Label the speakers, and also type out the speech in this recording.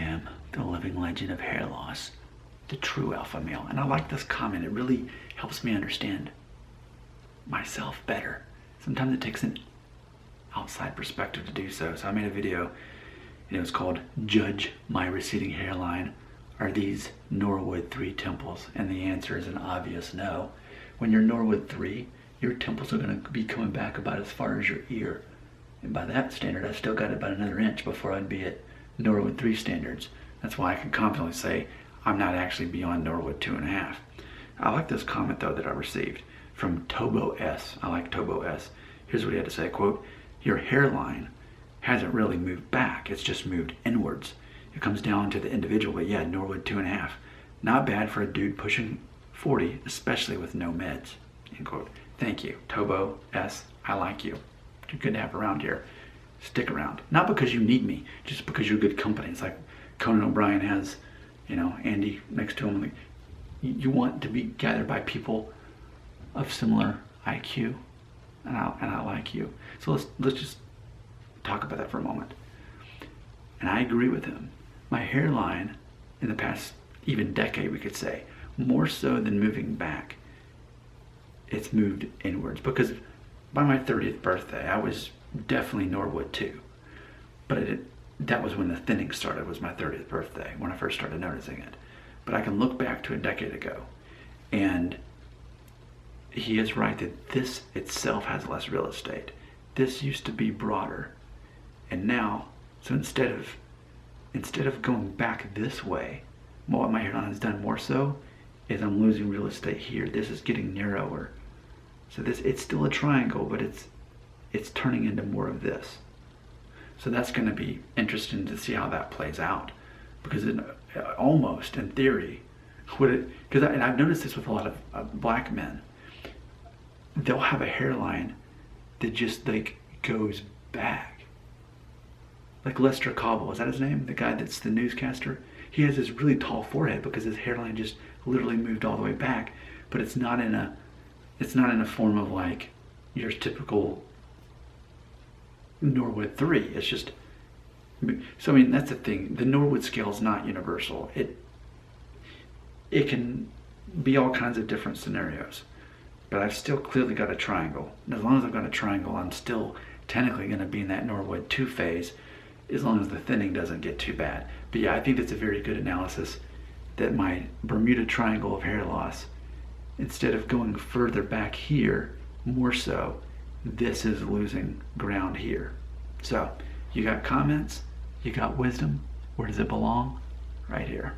Speaker 1: am the living legend of hair loss, the true alpha male. And I like this comment. It really helps me understand myself better. Sometimes it takes an outside perspective to do so. So I made a video, it's called Judge My Receding Hairline. Are these Norwood 3 temples? And the answer is an obvious no. When you're Norwood 3, your temples are going to be coming back about as far as your ear. And by that standard, I've still got about another inch before I'd be at Norwood 3 standards. That's why I can confidently say I'm not actually beyond Norwood 2.5. I like this comment though that I received from Tobo S. I like Tobo S. Here's what he had to say, quote, "Your hairline hasn't really moved back, it's just moved inwards. It comes down to the individual, but yeah, Norwood 2.5. Not bad for a dude pushing 40, especially with no meds," end quote. Thank you, Tobo S. I like you. You're good to have around here. Stick around. Not because you need me, just because you're good company. It's like Conan O'Brien has, Andy next to him. You want to be gathered by people of similar IQ, and I like you. So let's just talk about that for a moment. And I agree with him. My hairline in the past even decade, we could say, more so than moving back, it's moved inwards, because by my 30th birthday, I was definitely Norwood 2. But that was when the thinning started, was my 30th birthday, when I first started noticing it. But I can look back to a decade ago, and he is right that this itself has less real estate. This used to be broader. And now, so instead of going back this way, what my hairline has done more so is I'm losing real estate here. This is getting narrower. So it's still a triangle, but it's turning into more of this. So that's going to be interesting to see how that plays out, because almost in theory, and I've noticed this with a lot of black men, they'll have a hairline that just like goes back. Like Lester Cobble, is that his name? The guy that's the newscaster? He has this really tall forehead because his hairline just literally moved all the way back, but it's not in a form of like your typical Norwood 3. It's just, so I mean, that's the thing. The Norwood scale is not universal. It can be all kinds of different scenarios, but I've still clearly got a triangle. And as long as I've got a triangle, I'm still technically going to be in that Norwood 2 phase, as long as the thinning doesn't get too bad. But yeah, I think that's a very good analysis, that my Bermuda Triangle of hair loss, instead of going further back here, more so, this is losing ground here. So, you got comments, you got wisdom. Where does it belong? Right here.